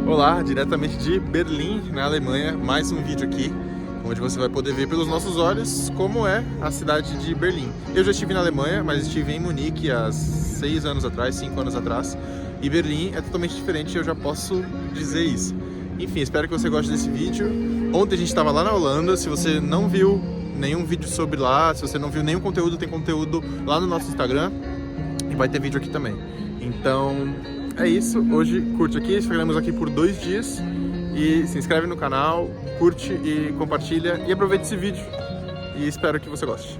Olá, diretamente de Berlim, na Alemanha, mais um vídeo aqui, onde você vai poder ver pelos nossos olhos como é a cidade de Berlim. Eu já estive na Alemanha, mas estive em Munique há 6 anos atrás, 5 anos atrás, e Berlim é totalmente diferente, eu já posso dizer isso. Enfim, espero que você goste desse vídeo. Ontem a gente estava lá na Holanda, se você não viu nenhum vídeo sobre lá, se você não viu nenhum conteúdo, tem conteúdo lá no nosso Instagram, e vai ter vídeo aqui também. Então, é isso. Hoje curte aqui, ficaremos aqui por 2 dias. E se inscreve no canal, curte e compartilha. E aproveite esse vídeo. E espero que você goste.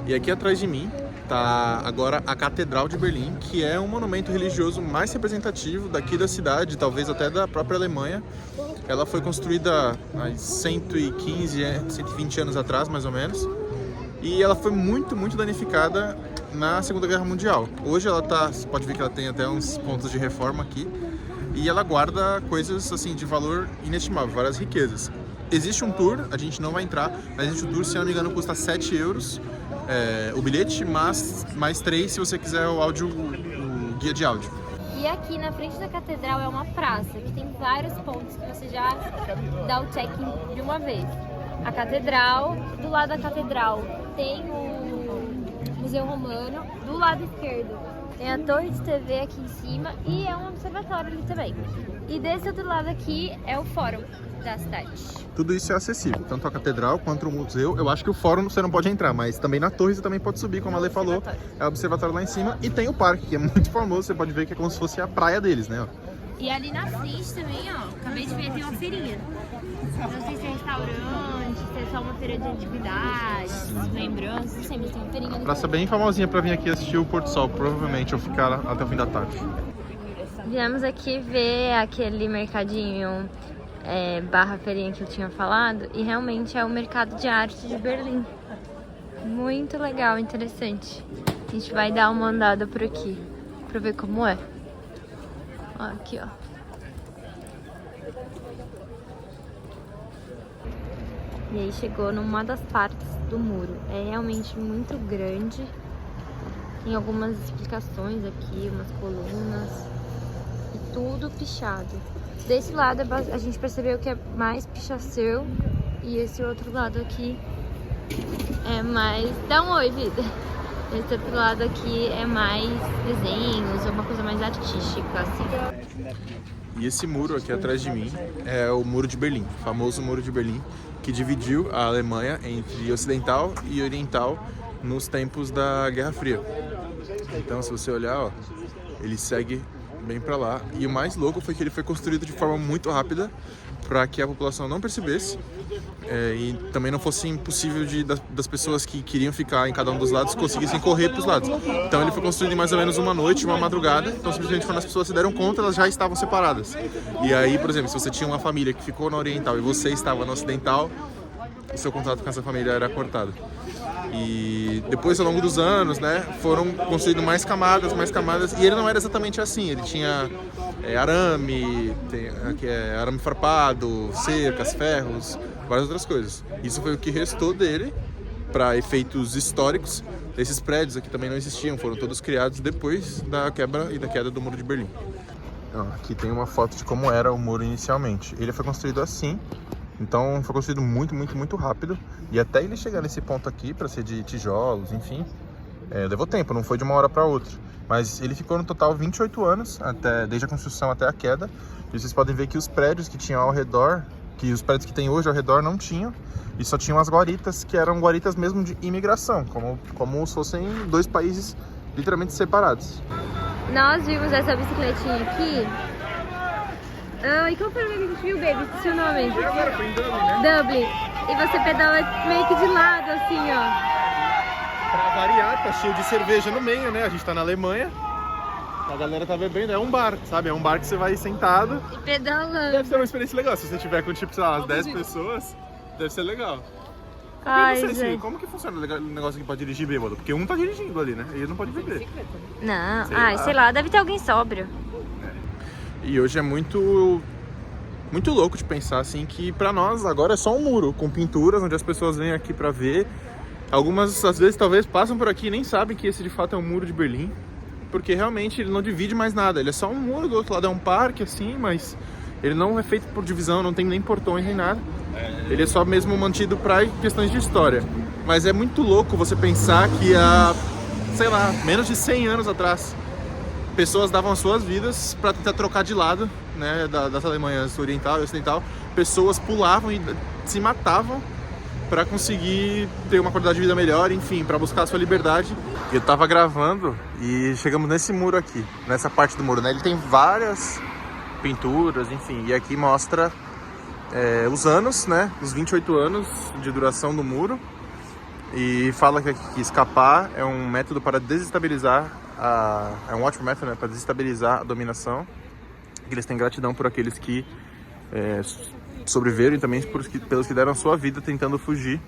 E aqui atrás de mim tá agora a Catedral de Berlim, que é um monumento religioso mais representativo daqui da cidade, talvez até da própria Alemanha. Ela foi construída há 115, 120 anos atrás, mais ou menos. E ela foi muito danificada na Segunda Guerra Mundial. Hoje ela tá, você pode ver que ela tem até uns pontos de reforma aqui. E ela guarda coisas assim de valor inestimável, várias riquezas. Existe um tour, a gente não vai entrar, mas existe um tour, se eu não me engano, custa 7 euros o bilhete, mas mais 3 se você quiser o áudio, o guia de áudio. E aqui na frente da catedral é uma praça que tem vários pontos que você já dá o check-in de uma vez. A catedral, do lado da catedral tem o Museu Romano, do lado esquerdo tem a torre de TV aqui em cima e é um observatório ali também. E desse outro lado aqui é o fórum da cidade. Tudo isso é acessível, tanto a catedral quanto o museu. Eu acho que o fórum você não pode entrar, mas também na torre você também pode subir, como a Lê falou. É o observatório lá em cima. E tem o parque, que é muito famoso, você pode ver que é como se fosse a praia deles, né? E ali na frente também, ó, acabei de ver, tem uma feirinha. Não sei se é restaurante, se é só uma feira de antiguidades, lembranças, não sei, mas tem uma feirinha ali. Praça bem famosinha pra vir aqui assistir o pôr do sol, provavelmente, ou ficar lá até o fim da tarde. Viemos aqui ver aquele mercadinho barra feirinha que eu tinha falado, e realmente é o mercado de arte de Berlim. Muito legal, interessante. A gente vai dar uma andada por aqui pra ver como é. Ó, aqui, ó. E aí chegou numa das partes do muro. É realmente muito grande. Tem algumas explicações aqui, umas colunas. E tudo pichado. Desse lado a gente percebeu que é mais pichação. E esse outro lado aqui é mais... Dá um oi, vida! Esse outro lado aqui é mais desenhos, é uma coisa mais artística, assim. E esse muro aqui atrás de mim é o Muro de Berlim, o famoso Muro de Berlim, que dividiu a Alemanha entre ocidental e oriental nos tempos da Guerra Fria. Então, se você olhar, ó, ele segue bem pra lá. E o mais louco foi que ele foi construído de forma muito rápida para que a população não percebesse e também não fosse impossível das pessoas que queriam ficar em cada um dos lados conseguissem correr para os lados. Então ele foi construído em mais ou menos uma noite, uma madrugada. Então simplesmente quando as pessoas se deram conta, elas já estavam separadas. E aí, por exemplo, se você tinha uma família que ficou na oriental e você estava na ocidental, o seu contato com essa família era cortado. E depois, ao longo dos anos, né, foram construídas mais camadas, e ele não era exatamente assim. Ele tinha arame, arame farpado, cercas, ferros, várias outras coisas. Isso foi o que restou dele para efeitos históricos. Esses prédios aqui também não existiam, foram todos criados depois da quebra e da queda do Muro de Berlim. Aqui tem uma foto de como era o muro inicialmente. Ele foi construído assim. Então foi construído muito rápido. E até ele chegar nesse ponto aqui, para ser de tijolos, enfim, levou tempo, não foi de uma hora para outra. Mas ele ficou no total 28 anos, desde a construção até a queda. E vocês podem ver que os prédios que tinham ao redor, que os prédios que tem hoje ao redor não tinham. E só tinham as guaritas, que eram guaritas mesmo de imigração, como se fossem 2 países literalmente separados. Nós vimos essa bicicletinha aqui. E qual foi o nome que a gente viu, baby? Esqueci o nome. Agora foi em Dublin, né? Dublin. E você pedala meio que de lado, assim, ó. Pra variar, tá cheio de cerveja no meio, né? A gente tá na Alemanha. A galera tá bebendo, é um bar, sabe? É um bar que você vai sentado. E pedalando. Deve ser uma experiência legal. Se você tiver com, tipo, sei lá, umas 10 pessoas, deve ser legal. Ai, não sei, gente. como que funciona o negócio aqui pra dirigir bêbado? Porque um tá dirigindo ali, né? E ele não pode beber. Não, sei lá, deve ter alguém sóbrio. E hoje é muito muito louco de pensar assim que pra nós agora é só um muro com pinturas onde as pessoas vêm aqui pra ver. Algumas às vezes talvez passam por aqui e nem sabem que esse de fato é um muro de Berlim, porque realmente ele não divide mais nada. Ele é só um muro, do outro lado é um parque assim, mas ele não é feito por divisão, não tem nem portões nem nada. Ele é só mesmo mantido para questões de história. Mas é muito louco você pensar que há, sei lá, menos de 100 anos atrás, pessoas davam as suas vidas para tentar trocar de lado, né, das Alemanhas oriental e ocidental. Pessoas pulavam e se matavam para conseguir ter uma qualidade de vida melhor, enfim, para buscar a sua liberdade. Eu tava gravando e chegamos nesse muro aqui, nessa parte do muro, né? Ele tem várias pinturas, enfim, e aqui mostra os anos, né? Os 28 anos de duração do muro. E fala que escapar é um método para desestabilizar, é um ótimo método, né, para desestabilizar a dominação. Que eles têm gratidão por aqueles que sobreviveram e também pelos que deram a sua vida tentando fugir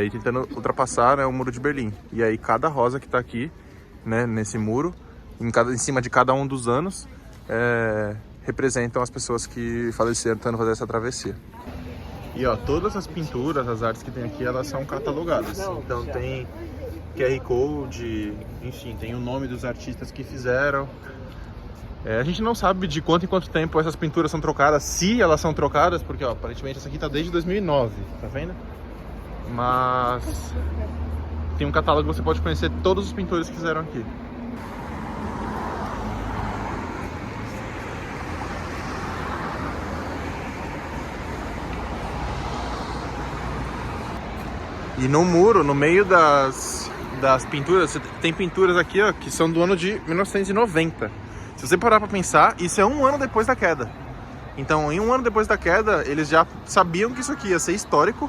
e tentando ultrapassar, né, o muro de Berlim. E aí cada rosa que está aqui, né, nesse muro, em cima de cada um dos anos, representam as pessoas que faleceram tentando fazer essa travessia. E ó, todas as pinturas, as artes que tem aqui, elas são catalogadas. Então tem QR Code, enfim, tem o nome dos artistas que fizeram. A gente não sabe de quanto em quanto tempo essas pinturas são trocadas, se elas são trocadas, porque ó, aparentemente essa aqui tá desde 2009, tá vendo? Mas tem um catálogo que você pode conhecer todos os pintores que fizeram aqui. E no muro, no meio das pinturas, tem pinturas aqui, ó, que são do ano de 1990. Se você parar pra pensar, isso é um ano depois da queda. Então, em um ano depois da queda, eles já sabiam que isso aqui ia ser histórico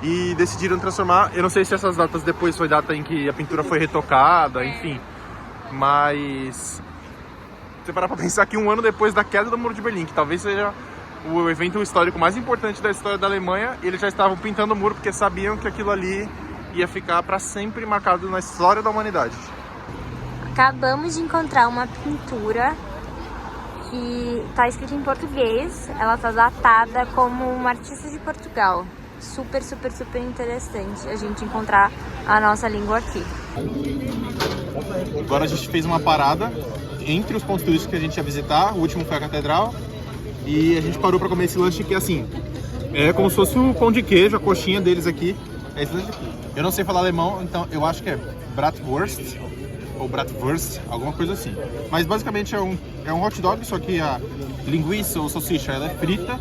e decidiram transformar. Eu não sei se essas datas depois foi data em que a pintura foi retocada, enfim. Mas se você parar pra pensar que um ano depois da queda do Muro de Berlim, que talvez seja o evento histórico mais importante da história da Alemanha, eles já estavam pintando o muro porque sabiam que aquilo ali ia ficar para sempre marcado na história da humanidade. Acabamos de encontrar uma pintura que está escrita em português. Ela está datada como uma artista de Portugal. Super, super, super interessante a gente encontrar a nossa língua aqui. Agora a gente fez uma parada entre os pontos turísticos que a gente ia visitar. O último foi a catedral. E a gente parou para comer esse lanche que, assim, é como se fosse o pão de queijo, a coxinha deles aqui. É esse lanche aqui. Eu não sei falar alemão, então eu acho que é Bratwurst ou Bratwurst, alguma coisa assim. Mas basicamente é um hot dog, só que a linguiça ou salsicha ela é frita.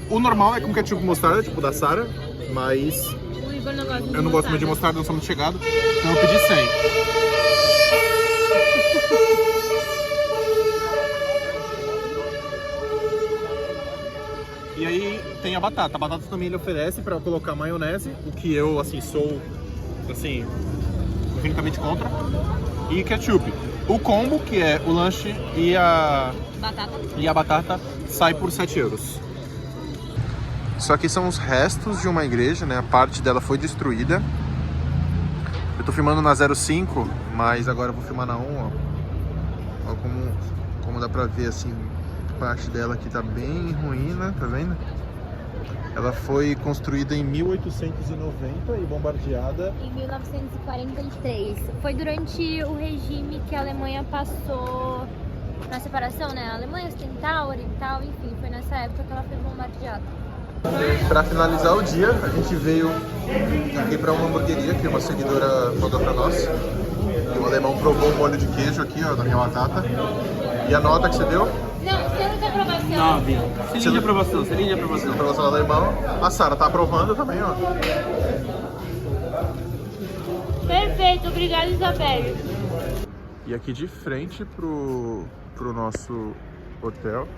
O normal é com ketchup e mostarda, tipo da Sara, mas eu não gosto muito de mostarda, não sou muito chegado, então eu pedi 100. E aí tem a batata. A batata também ele oferece para colocar maionese, o que eu, assim, sou, assim, infinitamente contra. E ketchup. O combo, que é o lanche e a batata, sai por 7 euros. Isso aqui são os restos de uma igreja, né? A parte dela foi destruída. Eu tô filmando na 05, mas agora eu vou filmar na 1, ó. Ó como dá pra ver, assim, parte dela aqui tá bem ruína, tá vendo? Ela foi construída em 1890 e bombardeada em 1943. Foi durante o regime que a Alemanha passou na separação, né? A Alemanha ocidental, oriental, enfim, foi nessa época que ela foi bombardeada. Para finalizar o dia, a gente veio aqui para uma hamburgueria que uma seguidora mandou para nós. E o alemão provou o molho de queijo aqui, ó, da minha batata. E a nota que você deu? Não, selo de aprovação. 9. Selinho de aprovação, selinho de aprovação. Aprovação do alemão. A Sara tá aprovando também, ó. Perfeito, obrigada, Isabelle. E aqui de frente pro nosso hotel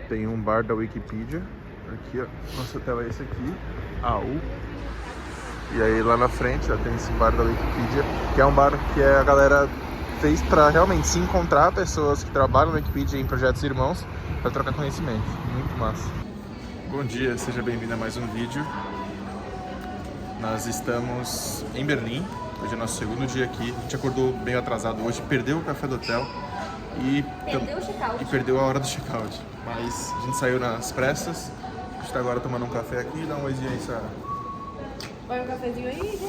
tem um bar da Wikipedia. Aqui, ó, nosso hotel é esse aqui, AU. E aí lá na frente, ó, tem esse bar da Wikipedia, que é um bar que a galera fez para realmente se encontrar pessoas que trabalham na Wikipedia em projetos irmãos para trocar conhecimento. Muito massa. Bom dia, seja bem-vindo a mais um vídeo. Nós estamos em Berlim, hoje é nosso segundo dia aqui. A gente acordou bem atrasado hoje, perdeu o café do hotel e perdeu a hora do check-out. mas a gente saiu nas pressas. A gente tá agora tomando um café aqui. Dá um oizinho aí, Sara. Vai um cafezinho aí,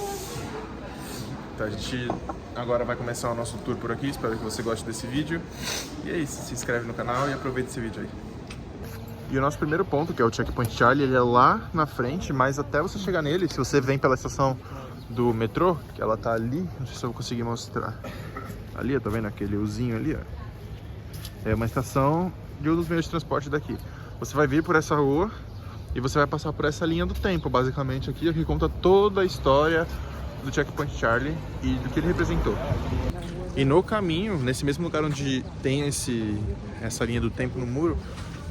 Então a gente agora vai começar o nosso tour por aqui. Espero que você goste desse vídeo. E é isso, se inscreve no canal e aproveita esse vídeo aí. E o nosso primeiro ponto, que é o Checkpoint Charlie, ele é lá na frente, mas até você chegar nele, se você vem pela estação do metrô, que ela tá ali, não sei se eu vou conseguir mostrar. Ali, tá vendo aquele uzinho ali, ó? É uma estação de um dos meios de transporte daqui. Você vai vir por essa rua e você vai passar por essa linha do tempo, basicamente aqui, que conta toda a história do Checkpoint Charlie e do que ele representou. E no caminho, nesse mesmo lugar onde tem essa linha do tempo no muro,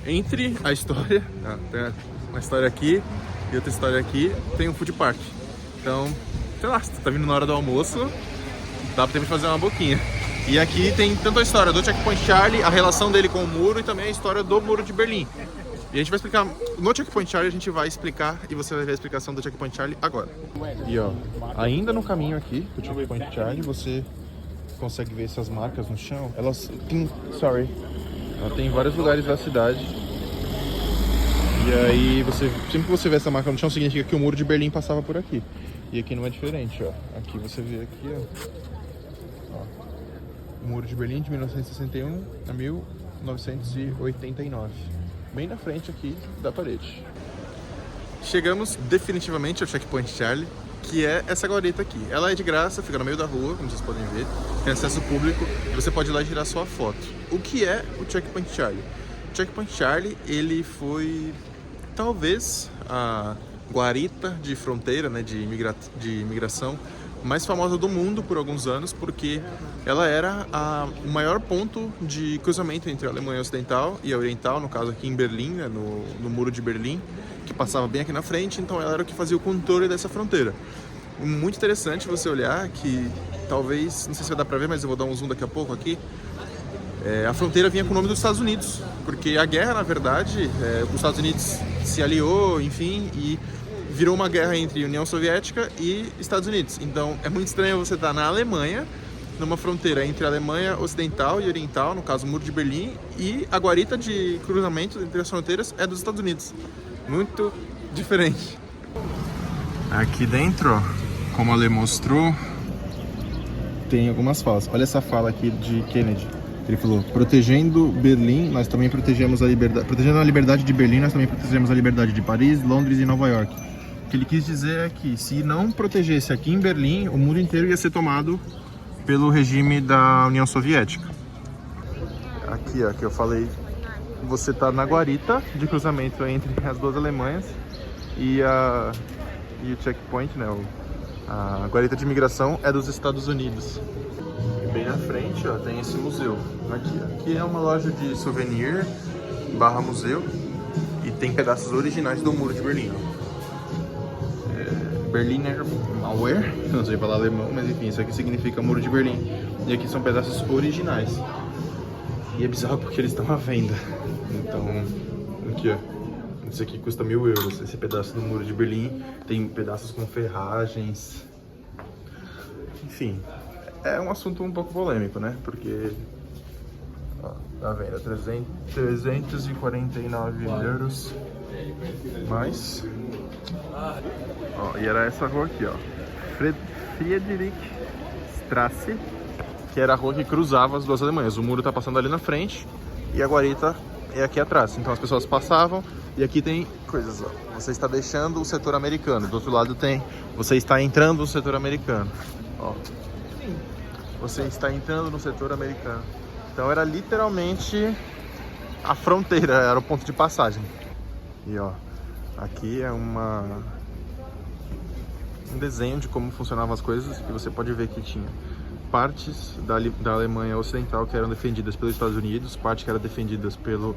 entre a história, tem uma história aqui e outra história aqui, tem um food park. Então, sei lá, se tu tá vindo na hora do almoço, dá pra ter que fazer uma boquinha. E aqui tem tanto a história do Checkpoint Charlie, a relação dele com o muro e também a história do Muro de Berlim. E a gente vai explicar, no Checkpoint Charlie a gente vai explicar e você vai ver a explicação do Checkpoint Charlie agora. E ó, ainda no caminho aqui do Checkpoint Charlie, você consegue ver essas marcas no chão. Elas tem, ela tem em vários lugares da cidade. E aí, sempre que você vê essa marca no chão, significa que o Muro de Berlim passava por aqui. E aqui não é diferente, ó. Aqui você vê aqui, ó. O Muro de Berlim de 1961 a 1989. Bem na frente aqui da parede. Chegamos definitivamente ao Checkpoint Charlie, que é essa guarita aqui. Ela é de graça, fica no meio da rua, como vocês podem ver. Tem acesso público e você pode ir lá e tirar sua foto. O que é o Checkpoint Charlie? O Checkpoint Charlie, ele foi talvez a guarita de fronteira, né, de imigração mais famosa do mundo por alguns anos, porque ela era o maior ponto de cruzamento entre a Alemanha Ocidental e a Oriental, no caso aqui em Berlim, né, no Muro de Berlim, que passava bem aqui na frente, então ela era o que fazia o controle dessa fronteira. Muito interessante você olhar que, talvez, não sei se vai dar pra ver, mas eu vou dar um zoom daqui a pouco aqui, a fronteira vinha com o nome dos Estados Unidos, porque a guerra, na verdade, os Estados Unidos se aliou, enfim, e virou uma guerra entre União Soviética e Estados Unidos. Então é muito estranho você estar na Alemanha, numa fronteira entre a Alemanha Ocidental e Oriental, no caso o Muro de Berlim, e a guarita de cruzamento entre as fronteiras é dos Estados Unidos. Muito diferente. Aqui dentro, ó, como a Lê mostrou, tem algumas falas. Olha essa fala aqui de Kennedy. Ele falou: protegendo Berlim, nós também protegemos a liberdade. Protegendo a liberdade de Berlim, nós também protegemos a liberdade de Paris, Londres e Nova York. O que ele quis dizer é que se não protegesse aqui em Berlim, o mundo inteiro ia ser tomado pelo regime da União Soviética. Aqui, ó, que eu falei, você tá na guarita de cruzamento entre as duas Alemanhas e o checkpoint, né? A guarita de imigração é dos Estados Unidos. E bem na frente, ó, tem esse museu. Aqui é uma loja de souvenir / museu e tem pedaços originais do Muro de Berlim. Berliner Mauer, não sei falar alemão, mas enfim, isso aqui significa Muro de Berlim. E aqui são pedaços originais. E é bizarro porque eles estão à venda. Então, aqui ó, isso aqui custa 1.000 euros. Esse pedaço do Muro de Berlim tem pedaços com ferragens. Enfim, é um assunto um pouco polêmico, né? Porque, ó, tá vendo, 349 euros. Mas, ó, e era essa rua aqui, ó, Friedrichstraße, que era a rua que cruzava as duas Alemanhas. O muro tá passando ali na frente e a guarita é aqui atrás. Então as pessoas passavam e aqui tem coisas, ó. Você está deixando o setor americano, do outro lado tem, você está entrando no setor americano, ó. Você está entrando no setor americano. Então era literalmente a fronteira, era o ponto de passagem. E ó, aqui é um desenho de como funcionavam as coisas, e você pode ver que tinha partes da Alemanha Ocidental que eram defendidas pelos Estados Unidos, partes que eram defendidas pelo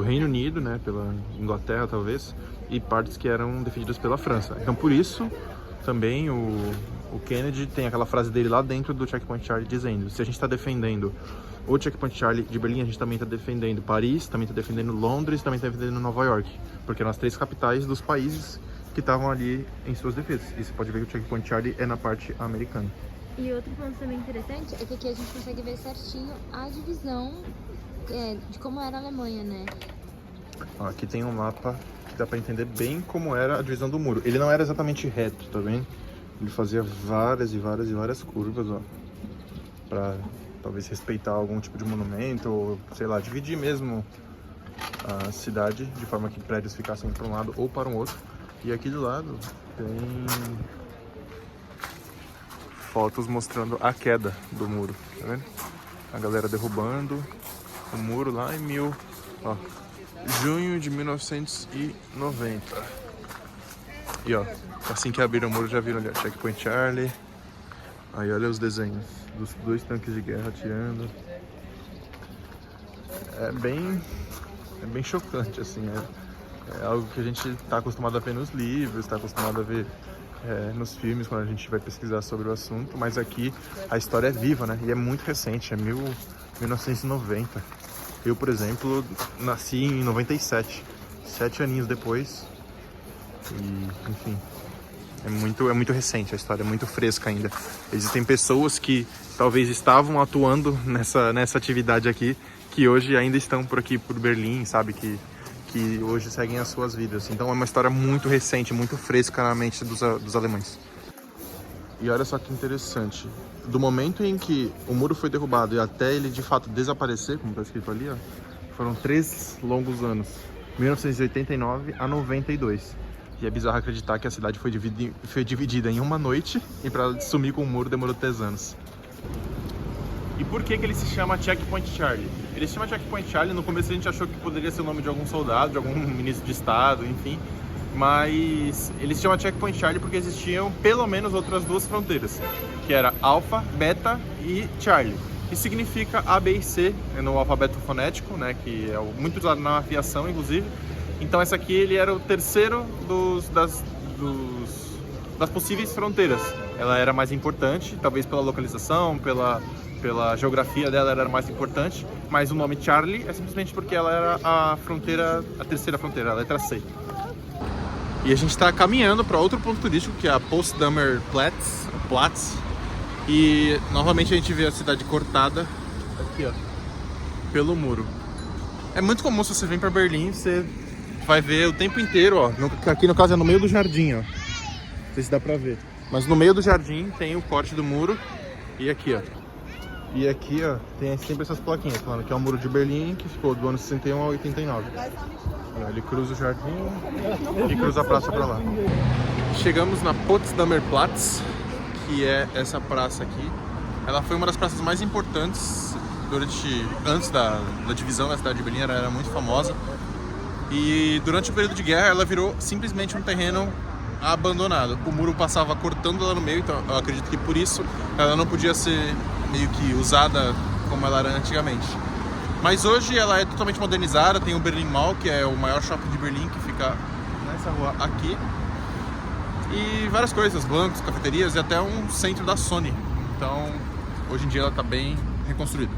Reino Unido, né, pela Inglaterra talvez, e partes que eram defendidas pela França. Então por isso também o Kennedy tem aquela frase dele lá dentro do Checkpoint Charlie dizendo: se a gente está defendendo o Checkpoint Charlie de Berlim, a gente também está defendendo Paris, também está defendendo Londres, também está defendendo Nova York, porque eram as 3 capitais dos países que estavam ali em suas defesas. E você pode ver que o Checkpoint Charlie é na parte americana. E outro ponto também interessante é que aqui a gente consegue ver certinho a divisão de como era a Alemanha, né? Ó, aqui tem um mapa que dá pra entender bem como era a divisão do muro. Ele não era exatamente reto, tá vendo? Ele fazia várias e várias e várias curvas, ó. Pra talvez respeitar algum tipo de monumento, ou sei lá, dividir mesmo a cidade de forma que prédios ficassem para um lado ou para um outro. E aqui do lado tem fotos mostrando a queda do muro, tá vendo? A galera derrubando o muro lá em junho de 1990. E ó, assim que abriram o muro já viram ali, ó, Checkpoint Charlie. Aí olha os desenhos dos 2 tanques de guerra atirando. É bem chocante, assim. É algo que a gente está acostumado a ver nos livros, está acostumado a ver nos filmes quando a gente vai pesquisar sobre o assunto. Mas aqui a história é viva, né? E é muito recente, é 1990. Eu, por exemplo, nasci em 97, 7 aninhos depois. E, enfim, é muito recente, a história é muito fresca ainda. Existem pessoas que talvez estavam atuando nessa atividade aqui, que hoje ainda estão por aqui, por Berlim, sabe? Que hoje seguem as suas vidas. Então é uma história muito recente, muito fresca na mente dos alemães. E olha só que interessante. Do momento em que o muro foi derrubado e até ele de fato desaparecer, como está escrito ali, ó, foram 3 longos anos. 1989 a 92. E é bizarro acreditar que a cidade foi dividida em uma noite e para sumir com o muro demorou 3 anos. E por que ele se chama Checkpoint Charlie? Ele se chama Checkpoint Charlie, no começo a gente achou que poderia ser o nome de algum soldado, de algum ministro de estado, enfim. Mas ele se chama Checkpoint Charlie porque existiam pelo menos outras 2 fronteiras, que era Alpha, Beta e Charlie. Que significa A, B e C no alfabeto fonético, né, que é muito usado na aviação, inclusive. Então essa aqui ele era o terceiro das possíveis fronteiras. Ela era mais importante, talvez pela localização, pela geografia dela era mais importante, mas o nome Charlie é simplesmente porque ela era a terceira fronteira, a letra C. E a gente está caminhando para outro ponto turístico, que é a Potsdamer Platz. E novamente a gente vê a cidade cortada aqui, ó, pelo muro. É muito comum, se você vem para Berlim, você vai ver o tempo inteiro, ó. Aqui no caso é no meio do jardim, ó. Não sei se dá pra ver. Mas no meio do jardim tem o corte do muro. E aqui, ó. E aqui, ó, tem sempre essas plaquinhas falando que é o muro de Berlim, que ficou do ano 61 a 89. Olha, ele cruza o jardim e cruza a praça pra lá. Chegamos na Potsdamer Platz, que é essa praça aqui. Ela foi uma das praças mais importantes antes da divisão da cidade de Berlim, ela era muito famosa. E durante o período de guerra ela virou simplesmente um terreno abandonado. O muro passava cortando ela no meio, então eu acredito que por isso ela não podia ser meio que usada como ela era antigamente. Mas hoje ela é totalmente modernizada, tem o Berlin Mall, que é o maior shopping de Berlim, que fica nessa rua aqui. E várias coisas, bancos, cafeterias e até um centro da Sony. Então hoje em dia ela está bem reconstruída.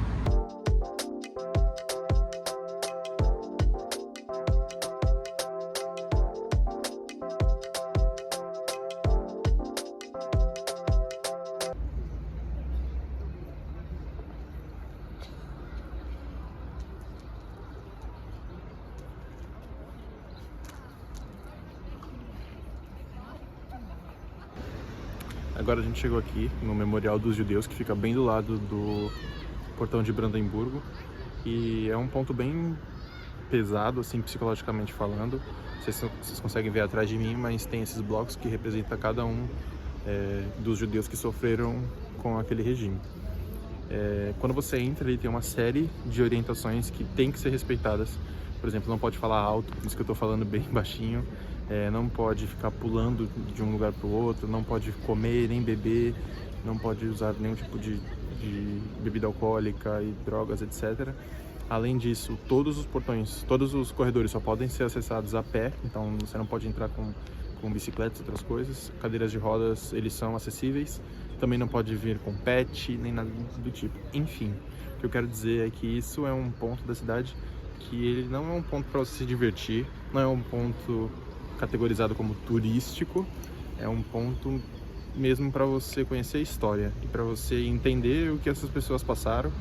Agora a gente chegou aqui no Memorial dos Judeus, que fica bem do lado do Portão de Brandemburgo. E é um ponto bem pesado, assim, psicologicamente falando. Vocês conseguem ver atrás de mim, mas tem esses blocos que representam cada um dos judeus que sofreram com aquele regime. Quando você entra, ele tem uma série de orientações que tem que ser respeitadas. Por exemplo, não pode falar alto, por isso que eu estou falando bem baixinho. Não pode ficar pulando de um lugar para o outro, não pode comer nem beber, não pode usar nenhum tipo de bebida alcoólica e drogas, etc. Além disso, todos os portões, todos os corredores só podem ser acessados a pé, então você não pode entrar com bicicletas e outras coisas. Cadeiras de rodas, eles são acessíveis, também não pode vir com pet, nem nada do tipo. Enfim, o que eu quero dizer é que isso é um ponto da cidade que ele não é um ponto para você se divertir, não é um ponto categorizado como turístico, é um ponto mesmo para você conhecer a história e para você entender o que essas pessoas passaram,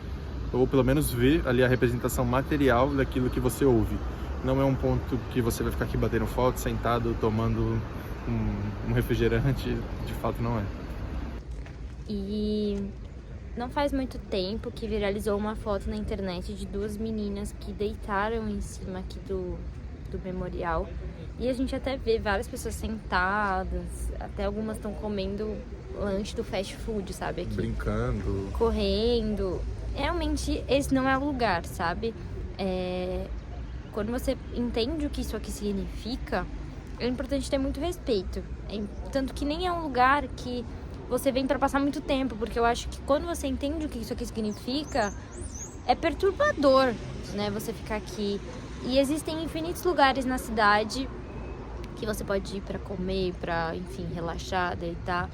ou pelo menos ver ali a representação material daquilo que você ouve. não é um ponto que você vai ficar aqui batendo foto, sentado, tomando um refrigerante, de fato não é. E não faz muito tempo que viralizou uma foto na internet de 2 meninas que deitaram em cima aqui do memorial. E a gente até vê várias pessoas sentadas, até algumas estão comendo lanche do fast food, sabe? Aqui. Brincando. Correndo. Realmente, esse não é o lugar, sabe? Quando você entende o que isso aqui significa, é importante ter muito respeito. Tanto que nem é um lugar que você vem pra passar muito tempo, porque eu acho que quando você entende o que isso aqui significa, é perturbador, né? Você ficar aqui. E existem infinitos lugares na cidade que você pode ir pra comer, pra, enfim, relaxar, deitar.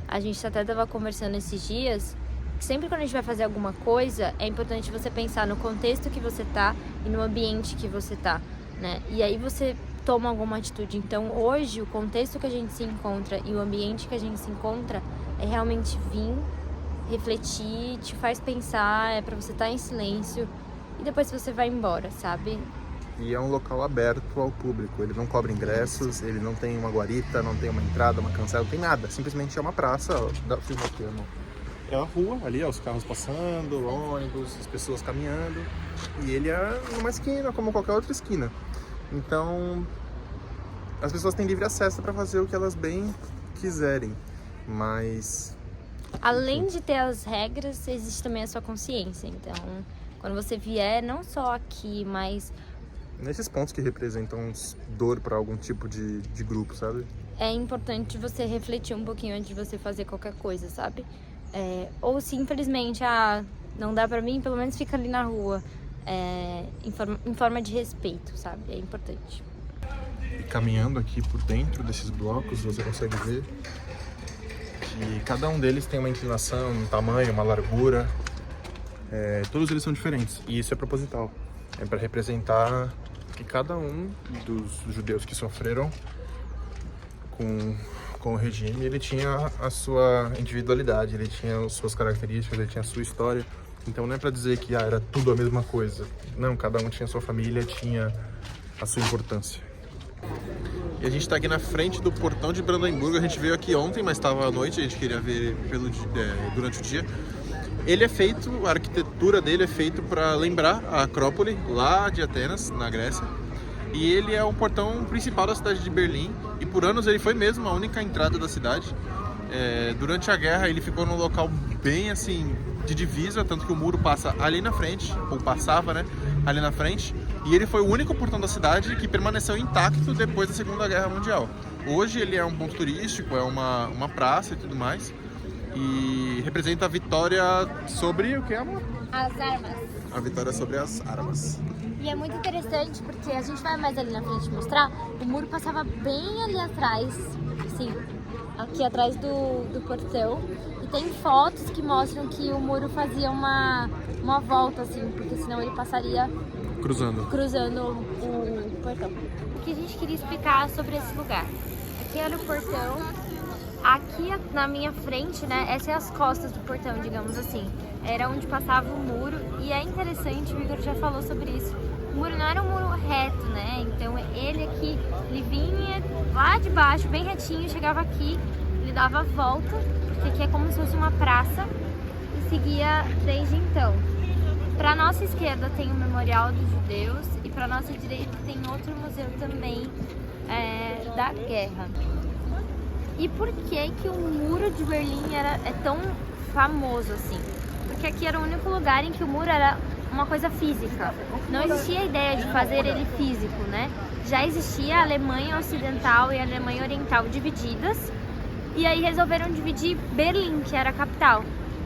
A gente até tava conversando esses dias que sempre quando a gente vai fazer alguma coisa, é importante você pensar no contexto que você tá e no ambiente que você tá, né? E aí você toma alguma atitude. Então, hoje, o contexto que a gente se encontra e o ambiente que a gente se encontra é realmente vir, refletir, te faz pensar, é pra você estar em silêncio e depois você vai embora, sabe? E é um local aberto ao público, ele não cobra ingressos, ele não tem uma guarita, não tem uma entrada, uma cancela, não tem nada. Simplesmente é uma praça, ó, dá pra filmar aqui, amor. É a rua, ali, ó, os carros passando, ônibus, as pessoas caminhando. E ele é numa esquina, como qualquer outra esquina. Então, as pessoas têm livre acesso para fazer o que elas bem quiserem, mas... Além de ter as regras, existe também a sua consciência. Então, quando você vier, não só aqui, mas... nesses pontos que representam dor para algum tipo de grupo, sabe? É importante você refletir um pouquinho antes de você fazer qualquer coisa, sabe? Ou se infelizmente, não dá pra mim, pelo menos fica ali na rua. Em forma de respeito, sabe? É importante. E caminhando aqui por dentro desses blocos, você consegue ver que cada um deles tem uma inclinação, um tamanho, uma largura. Todos eles são diferentes, e isso é proposital. É para representar que cada um dos judeus que sofreram com o regime, ele tinha a sua individualidade, ele tinha as suas características, ele tinha a sua história. Então não é para dizer que era tudo a mesma coisa. Não, cada um tinha a sua família, tinha a sua importância. E a gente está aqui na frente do portão de Brandemburgo. A gente veio aqui ontem, mas estava à noite, a gente queria ver durante o dia. Ele é feito, a arquitetura dele é feito para lembrar a Acrópole, lá de Atenas, na Grécia. E ele é o portão principal da cidade de Berlim. E por anos ele foi mesmo a única entrada da cidade. Durante a guerra ele ficou num local bem assim de divisa, tanto que o muro passa ali na frente, ou passava, né, ali na frente. E ele foi o único portão da cidade que permaneceu intacto depois da Segunda Guerra Mundial. Hoje ele é um ponto turístico, é uma praça e tudo mais. E representa a vitória sobre o que, amor? As armas. A vitória sobre as armas. E é muito interessante porque a gente vai mais ali na frente mostrar, o muro passava bem ali atrás, assim, aqui atrás do portão. E tem fotos que mostram que o muro fazia uma volta, assim, porque senão ele passaria cruzando o portão. O que a gente queria explicar sobre esse lugar? Aqui era o portão. Aqui na minha frente, né, essas são as costas do portão, digamos assim. Era onde passava o muro e é interessante, o Igor já falou sobre isso. O muro não era um muro reto, né, então ele aqui, ele vinha lá de baixo, bem retinho, chegava aqui, ele dava a volta, porque aqui é como se fosse uma praça e seguia desde então. Para nossa esquerda tem o Memorial dos Judeus e para nossa direita tem outro museu também da guerra. E por que o muro de Berlim é tão famoso assim? Porque aqui era o único lugar em que o muro era uma coisa física. Não existia a ideia de fazer ele físico, né? Já existia a Alemanha Ocidental e a Alemanha Oriental divididas. E aí resolveram dividir Berlim, que era a capital.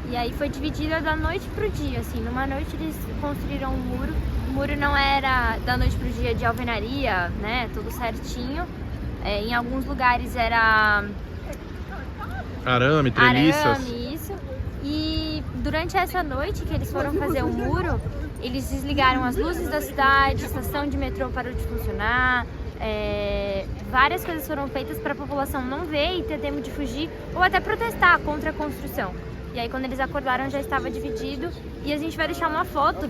E aí foi dividida da noite pro dia, assim. Numa noite eles construíram um muro. O muro não era da noite pro dia de alvenaria, né? Tudo certinho. Em alguns lugares era arame, treliças. Arame, isso. E durante essa noite que eles foram fazer o muro, eles desligaram as luzes da cidade, a estação de metrô parou de funcionar, várias coisas foram feitas para a população não ver e ter tempo de fugir ou até protestar contra a construção. E aí quando eles acordaram já estava dividido. E a gente vai deixar uma foto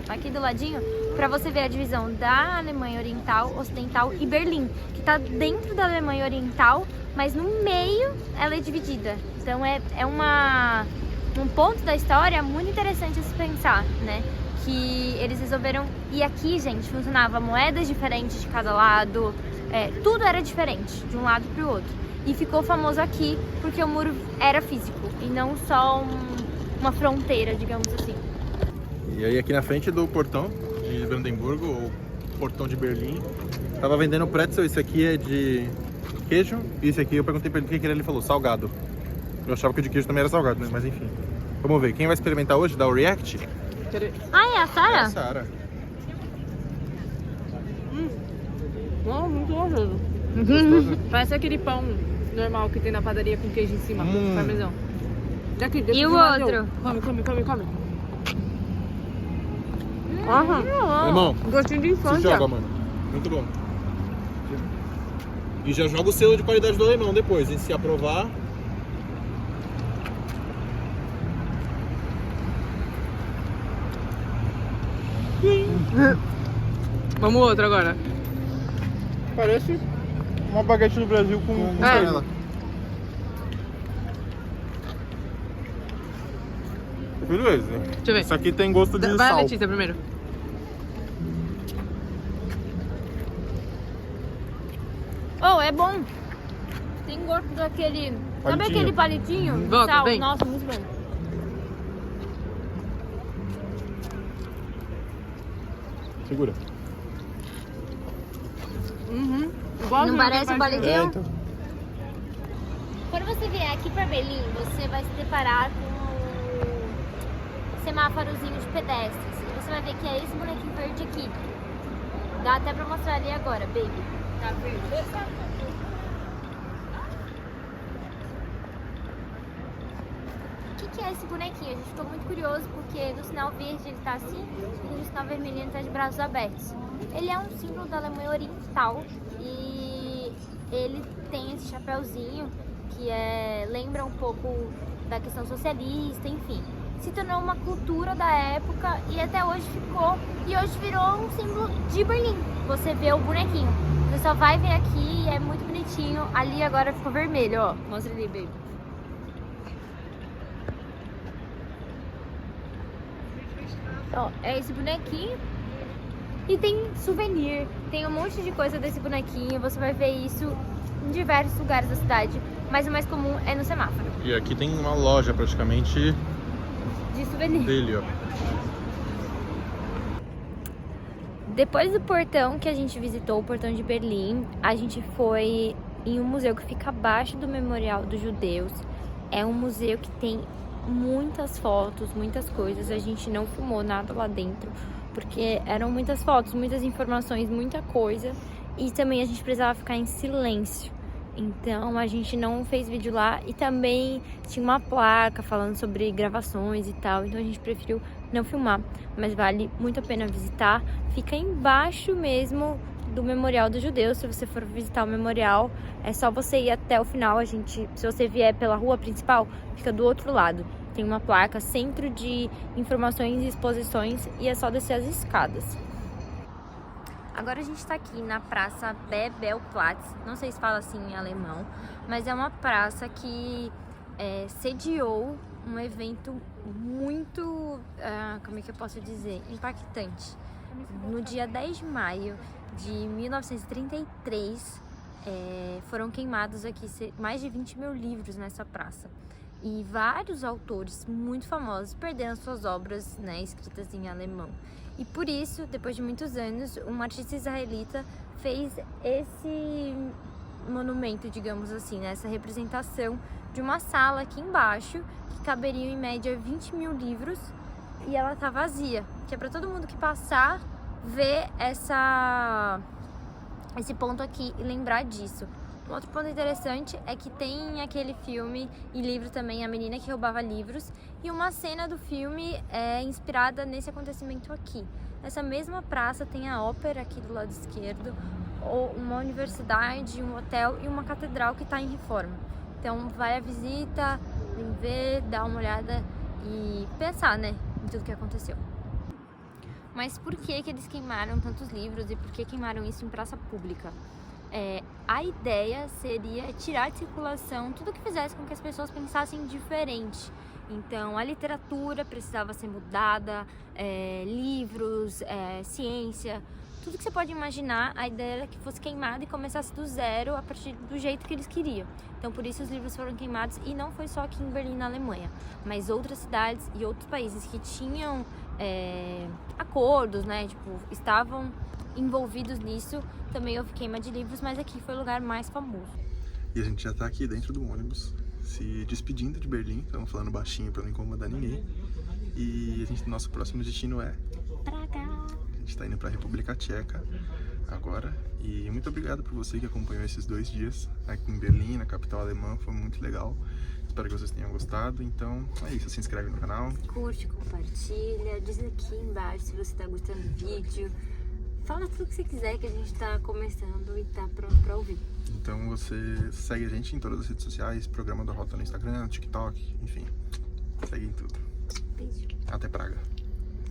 aqui do ladinho para você ver a divisão da Alemanha Oriental, Ocidental e Berlim, que tá dentro da Alemanha Oriental, mas no meio ela é dividida. Então é um ponto da história muito interessante a se pensar, né? Que eles resolveram... E aqui, gente, funcionava moedas diferentes de cada lado, tudo era diferente de um lado para o outro. E ficou famoso aqui porque o muro era físico e não só uma fronteira, digamos assim. E aí aqui na frente do portão de Brandenburgo, ou portão de Berlim, tava vendendo pretzel. Esse aqui é de queijo e esse aqui eu perguntei pra ele o que era, ele falou salgado. Eu achava que o de queijo também era salgado, né? Mas enfim. Vamos ver, quem vai experimentar hoje, dá o react? Ah, é a Sara? É a Sara. Muito gostoso. Parece aquele pão normal que tem na padaria com queijo em cima, parmesão. Daqui, E o outro? Come. Irmão, Gostinho de se infância. joga, mano. Muito bom. E já joga o selo de qualidade do alemão depois, hein? Se aprovar. Vamos outro agora. Parece uma baguete do Brasil com mussarela. Beleza. Deixa eu ver. Isso aqui tem gosto de Vai, sal. Letícia, primeiro. Oh, é bom. Tem gosto daquele... Sabe Palitinho. aquele palitinho? de Volta, sal? vem. Nossa, muito bom. Segura. Não parece um palitinho? então. Quando você vier aqui para Berlim, você vai se deparar com um semáforozinho de pedestres. E você vai ver que é esse bonequinho verde aqui. Dá até para mostrar ali agora, baby. Tá verde? O que é esse bonequinho? A gente ficou muito curioso porque no sinal verde ele tá assim e no sinal vermelho ele tá de braços abertos. Ele é um símbolo da Alemanha Oriental e ele tem esse chapéuzinho que lembra um pouco da questão socialista, enfim. Se tornou uma cultura da época e até hoje ficou, e hoje virou um símbolo de Berlim. Você vê o bonequinho, você só vai ver aqui e é muito bonitinho. Ali agora ficou vermelho, ó. Mostra ali, baby. Ó, é esse bonequinho. E tem souvenir, tem um monte de coisa desse bonequinho. Você vai ver isso em diversos lugares da cidade, mas o mais comum é no semáforo. E aqui tem uma loja praticamente De souvenir. dele, ó. Depois do portão que a gente visitou, o portão de Berlim, a gente foi em um museu que fica abaixo do Memorial dos Judeus. É um museu que tem muitas fotos, muitas coisas. A gente não filmou nada lá dentro, porque eram muitas fotos, muitas informações, muita coisa. E também a gente precisava ficar em silêncio. Então a gente não fez vídeo lá. E também tinha uma placa falando sobre gravações e tal. Então a gente preferiu não filmar. Mas vale muito a pena visitar. Fica embaixo mesmo do Memorial dos Judeus. Se você for visitar o memorial, é só você ir até o final. Se você vier pela rua principal, fica do outro lado. Tem uma placa, Centro de Informações e Exposições, e é só descer as escadas. Agora a gente está aqui na Praça Bebelplatz, não sei se fala assim em alemão, mas é uma praça que sediou um evento muito, como é que eu posso dizer, impactante. No dia 10 de maio de 1933, foram queimados aqui mais de 20 mil livros nessa praça. E vários autores muito famosos perderam suas obras, escritas em alemão. E por isso, depois de muitos anos, um artista israelita fez esse monumento, digamos assim, essa representação de uma sala aqui embaixo, que caberiam em média 20 mil livros, e ela tá vazia, que é para todo mundo que passar ver esse ponto aqui e lembrar disso. Um outro ponto interessante é que tem aquele filme e livro também, A Menina que Roubava Livros, e uma cena do filme é inspirada nesse acontecimento aqui. Nessa mesma praça tem a ópera aqui do lado esquerdo, ou uma universidade, um hotel e uma catedral que está em reforma. Então vai à visita, podem ver, dar uma olhada e pensar, né, em tudo que aconteceu. Mas por que eles queimaram tantos livros e por que queimaram isso em praça pública? A ideia seria tirar de circulação tudo que fizesse com que as pessoas pensassem diferente. Então, a literatura precisava ser mudada, livros, ciência, tudo que você pode imaginar, a ideia era que fosse queimado e começasse do zero a partir do jeito que eles queriam. Então, por isso os livros foram queimados, e não foi só aqui em Berlim, na Alemanha, mas outras cidades e outros países que tinham acordos, né, tipo, estavam envolvidos nisso, também houve queima de livros, mas aqui foi o lugar mais famoso. E a gente já tá aqui dentro do ônibus, se despedindo de Berlim, estamos falando baixinho para não incomodar ninguém. E nosso próximo destino é Praga. A gente tá indo pra República Tcheca agora. E muito obrigado por você que acompanhou esses 2 dias aqui em Berlim, na capital alemã, foi muito legal. Espero que vocês tenham gostado. Então é isso, se inscreve no canal. Curte, compartilha, diz aqui embaixo se você tá gostando do vídeo. Fala tudo que você quiser, que a gente tá começando e tá pronto pra ouvir. Então você segue a gente em todas as redes sociais, Programa da Rota no Instagram, TikTok, enfim. Segue em tudo. Beijo. Até Praga.